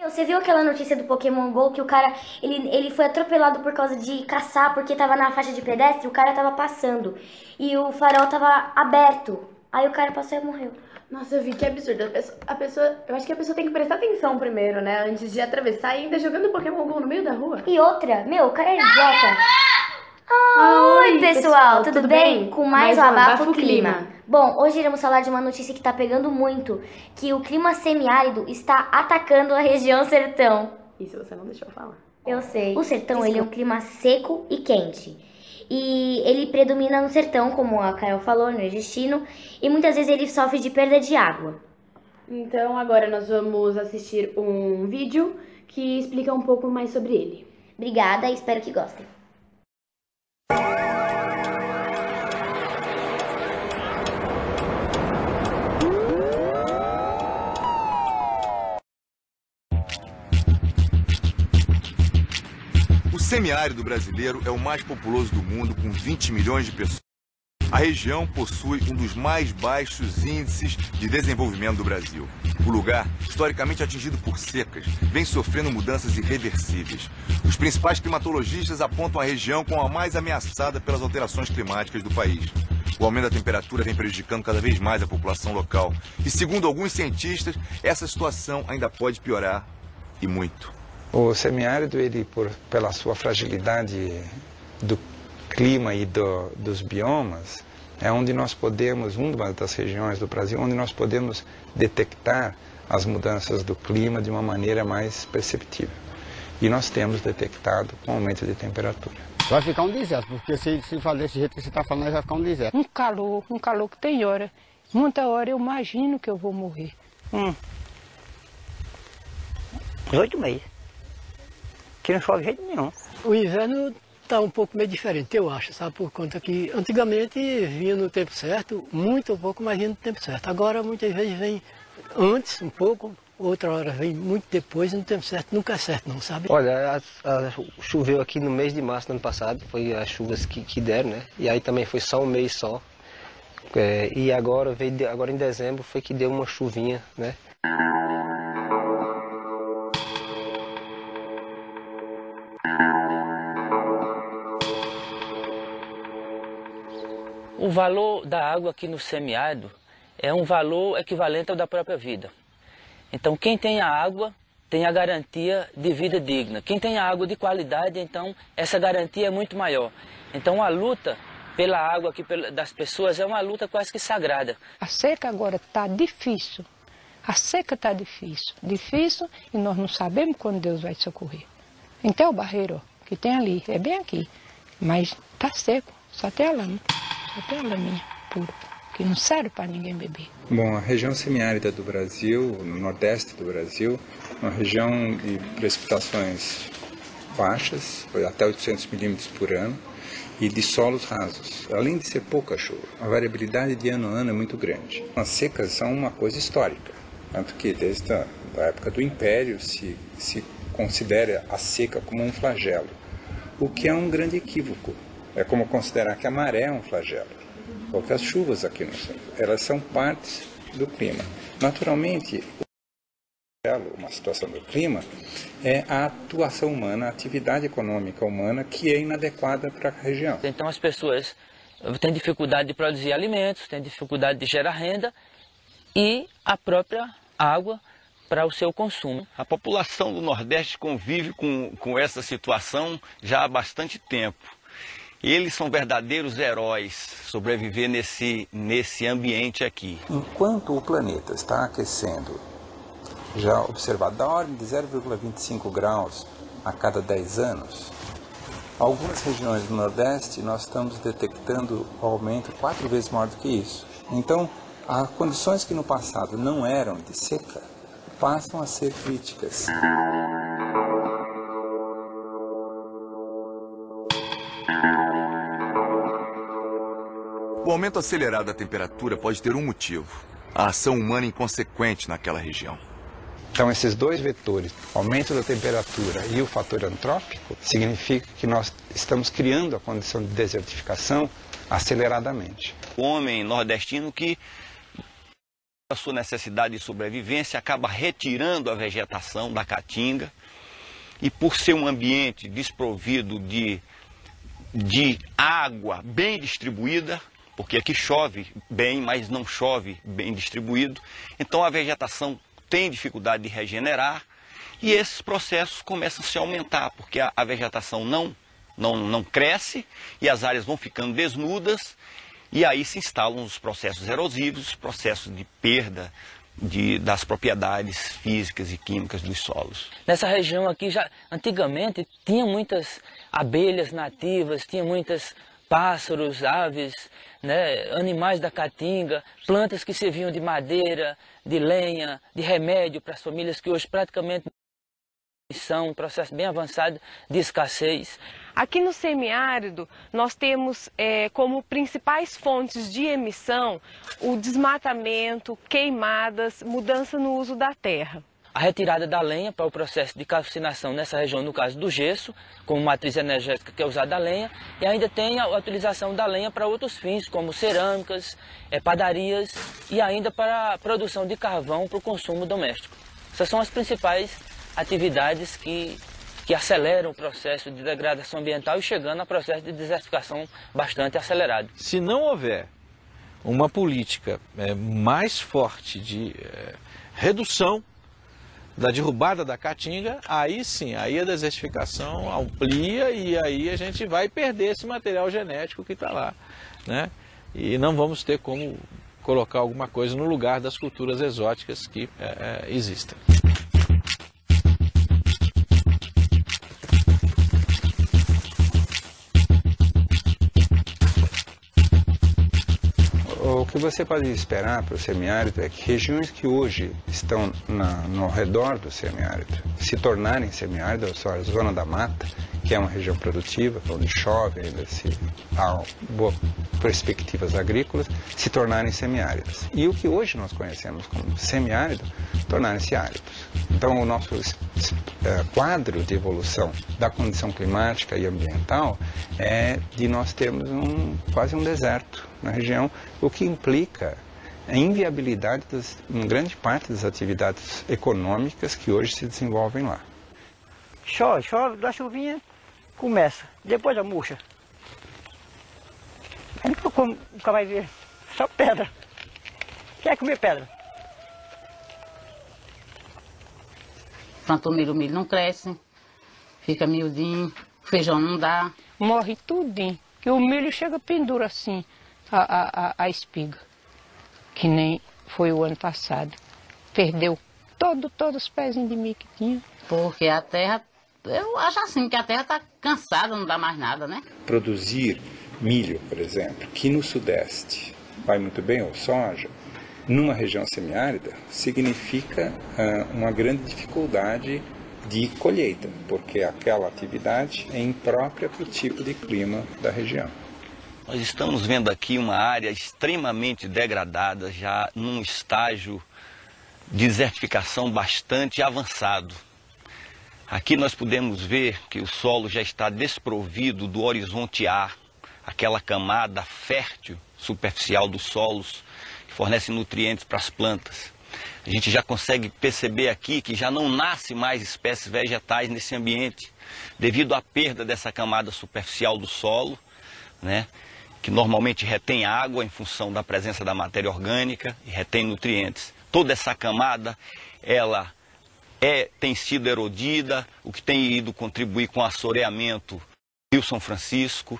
Você viu aquela notícia do Pokémon GO que o cara, ele foi atropelado por causa de caçar, porque tava na faixa de pedestre, o cara tava passando e o farol tava aberto. Aí o cara passou e morreu. Nossa, eu vi que absurdo. Eu acho que a pessoa tem que prestar atenção primeiro, né? Antes de atravessar e ainda jogando Pokémon GO no meio da rua. E outra, meu, o cara é idiota. Oi, pessoal, tudo bem? Com mais um Abafo Clima. Bom, hoje iremos falar de uma notícia que tá pegando muito, que o clima semiárido está atacando a região sertão. Isso você não deixou eu falar. Eu sei. O sertão, ele é um clima seco e quente. E ele predomina no sertão, como a Carol falou, no nordestino, e muitas vezes ele sofre de perda de água. Então agora nós vamos assistir um vídeo que explica um pouco mais sobre ele. Obrigada, espero que gostem. O semiárido brasileiro é o mais populoso do mundo, com 20 milhões de pessoas. A região possui um dos mais baixos índices de desenvolvimento do Brasil. O lugar, historicamente atingido por secas, vem sofrendo mudanças irreversíveis. Os principais climatologistas apontam a região como a mais ameaçada pelas alterações climáticas do país. O aumento da temperatura vem prejudicando cada vez mais a população local. E, segundo alguns cientistas, essa situação ainda pode piorar, e muito. O semiárido, pela sua fragilidade do clima e dos biomas, é onde nós podemos, uma das regiões do Brasil, onde nós podemos detectar as mudanças do clima de uma maneira mais perceptível. E nós temos detectado com aumento de temperatura. Vai ficar um deserto, porque se falar desse jeito que você está falando, vai ficar um deserto. Um calor que tem hora. Muita hora eu imagino que eu vou morrer. 8 meses. Que não chove de jeito nenhum. O inverno está um pouco meio diferente, eu acho, sabe? Por conta que antigamente vinha no tempo certo, muito pouco, mas vinha no tempo certo. Agora muitas vezes vem antes um pouco, outra hora vem muito depois e no tempo certo nunca é certo não, sabe? Olha, choveu aqui no mês de março do ano passado, foi as chuvas que deram, né? E aí também foi só um mês só. E agora em dezembro foi que deu uma chuvinha, né? O valor da água aqui no semiárido é um valor equivalente ao da própria vida. Então, quem tem a água tem a garantia de vida digna. Quem tem a água de qualidade, então, essa garantia é muito maior. Então, a luta pela água aqui das pessoas é uma luta quase que sagrada. A seca agora está difícil. A seca está difícil. Difícil e nós não sabemos quando Deus vai socorrer. Então, o barreiro que tem ali, é bem aqui, mas está seco, só tem a lama. Até a laminha pura, que não serve para ninguém beber. Bom, a região semiárida do Brasil, no nordeste do Brasil, é uma região de precipitações baixas, até 800 milímetros por ano, e de solos rasos, além de ser pouca chuva. A variabilidade de ano a ano é muito grande. As secas são uma coisa histórica, tanto que desde a época do Império se considera a seca como um flagelo, o que é um grande equívoco. É como considerar que a maré é um flagelo, ou que as chuvas aqui no sul, elas são partes do clima. Naturalmente, uma situação do clima é a atuação humana, a atividade econômica humana que é inadequada para a região. Então as pessoas têm dificuldade de produzir alimentos, têm dificuldade de gerar renda e a própria água para o seu consumo. A população do Nordeste convive com essa situação já há bastante tempo. Eles são verdadeiros heróis sobreviver nesse ambiente aqui. Enquanto o planeta está aquecendo, já observado, da ordem de 0,25 graus a cada 10 anos, algumas regiões do Nordeste nós estamos detectando aumento 4 vezes maior do que isso. Então, as condições que no passado não eram de seca passam a ser críticas. O aumento acelerado da temperatura pode ter um motivo: a ação humana inconsequente naquela região. Então, esses dois vetores, aumento da temperatura e o fator antrópico, significa que nós estamos criando a condição de desertificação aceleradamente. O homem nordestino que a sua necessidade de sobrevivência, acaba retirando a vegetação da caatinga e por ser um ambiente desprovido de água bem distribuída, porque aqui chove bem, mas não chove bem distribuído, então a vegetação tem dificuldade de regenerar e esses processos começam a se aumentar, porque a vegetação não cresce e as áreas vão ficando desnudas e aí se instalam os processos erosivos, os processos de perda das propriedades físicas e químicas dos solos. Nessa região aqui, já antigamente, tinha muitas abelhas nativas, tinha muitos pássaros, aves, né, animais da caatinga, plantas que serviam de madeira, de lenha, de remédio para as famílias que hoje praticamente são um processo bem avançado de escassez. Aqui no semiárido, nós temos como principais fontes de emissão o desmatamento, queimadas, mudança no uso da terra. A retirada da lenha para o processo de calcinação nessa região, no caso do gesso, como matriz energética que é usada a lenha, e ainda tem a utilização da lenha para outros fins, como cerâmicas, padarias e ainda para a produção de carvão para o consumo doméstico. Essas são as principais atividades que aceleram o processo de degradação ambiental e chegando a processo de desertificação bastante acelerado. Se não houver uma política mais forte de redução da derrubada da caatinga, aí sim, aí a desertificação amplia e aí a gente vai perder esse material genético que está lá, né? E não vamos ter como colocar alguma coisa no lugar das culturas exóticas que existem. O que você pode esperar para o semiárido é que regiões que hoje estão no redor do semiárido se tornarem semiárido, ou seja, a zona da mata, que é uma região produtiva, onde chove, ainda há boas perspectivas agrícolas, se tornarem semiáridas. E o que hoje nós conhecemos como semiárido, tornarem-se áridos. Então o nosso quadro de evolução da condição climática e ambiental é de nós termos quase um deserto na região, o que implica a inviabilidade em grande parte das atividades econômicas que hoje se desenvolvem lá. Chove, dá chuvinha, começa, depois a murcha. Aí nunca vai ver, só pedra. Quer comer pedra? Plantou milho não cresce, fica miudinho, feijão não dá. Morre tudinho, que o milho chega pendura assim, a espiga, que nem foi o ano passado. Perdeu todos os pezinhos de milho que tinha. Porque a terra, eu acho assim, que a terra está cansada, não dá mais nada, né? Produzir milho, por exemplo, que no sudeste vai muito bem, ou soja, numa região semiárida, significa uma grande dificuldade de colheita, porque aquela atividade é imprópria para o tipo de clima da região. Nós estamos vendo aqui uma área extremamente degradada, já num estágio de desertificação bastante avançado. Aqui nós podemos ver que o solo já está desprovido do horizonte A, aquela camada fértil superficial dos solos que fornece nutrientes para as plantas. A gente já consegue perceber aqui que já não nasce mais espécies vegetais nesse ambiente, devido à perda dessa camada superficial do solo, né, que normalmente retém água em função da presença da matéria orgânica e retém nutrientes. Toda essa camada, ela tem sido erodida, o que tem ido contribuir com o assoreamento do Rio São Francisco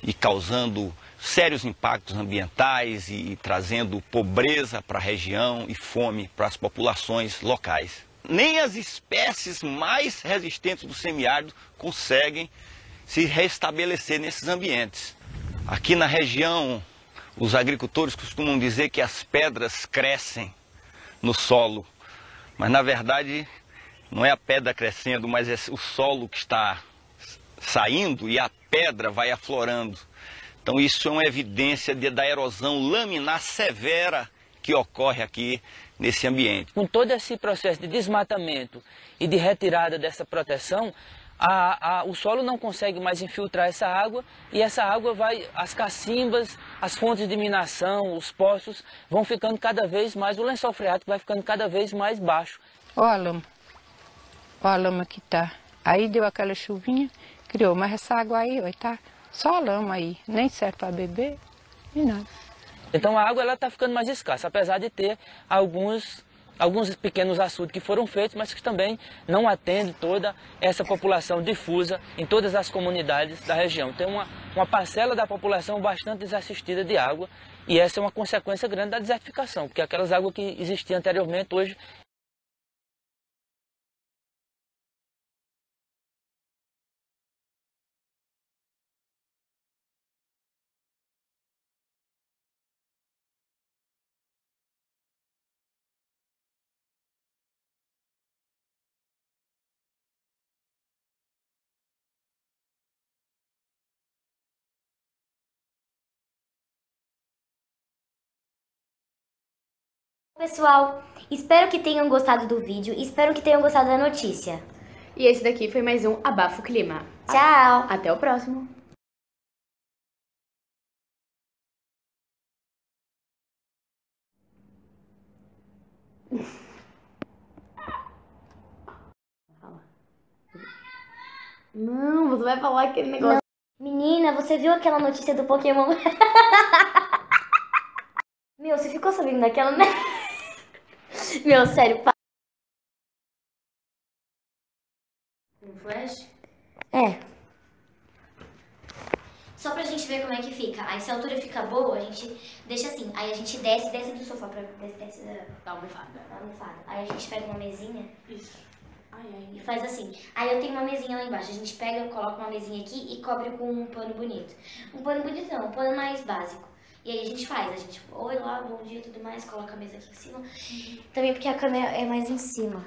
e causando sérios impactos ambientais e trazendo pobreza para a região e fome para as populações locais. Nem as espécies mais resistentes do semiárido conseguem se restabelecer nesses ambientes. Aqui na região, os agricultores costumam dizer que as pedras crescem no solo, mas na verdade não é a pedra crescendo, mas é o solo que está saindo e a pedra vai aflorando. Então isso é uma evidência da erosão laminar severa que ocorre aqui nesse ambiente. Com todo esse processo de desmatamento e de retirada dessa proteção, o solo não consegue mais infiltrar essa água e essa água vai, as cacimbas, as fontes de minação, os poços vão ficando cada vez mais, o lençol freático vai ficando cada vez mais baixo. Olha a lama que tá. Aí deu aquela chuvinha, criou, mas essa água aí, vai tá só a lama aí, nem serve para beber, nem nada. Então a água ela está ficando mais escassa, apesar de ter alguns pequenos açudes que foram feitos, mas que também não atendem toda essa população difusa em todas as comunidades da região. Tem uma parcela da população bastante desassistida de água e essa é uma consequência grande da desertificação, porque aquelas águas que existiam anteriormente hoje... Pessoal, espero que tenham gostado do vídeo, espero que tenham gostado da notícia. E esse daqui foi mais um Abafo Clima. Tchau! Até o próximo! Não, você vai falar aquele negócio... Não. Menina, você viu aquela notícia do Pokémon? Meu, você ficou sabendo daquela... Meu, sério, Um flash? É. Só pra gente ver como é que fica. Aí se a altura fica boa, a gente deixa assim. Aí a gente desce do sofá pra desce da almofada. Aí a gente pega uma mesinha. Isso. E faz assim. Aí eu tenho uma mesinha lá embaixo. A gente pega, coloca uma mesinha aqui e cobre com um pano bonito. Um pano bonito não, um pano mais básico. E aí a gente faz, a gente, oi lá, bom dia e tudo mais, coloca a mesa aqui em cima. Também porque a cama é mais em cima.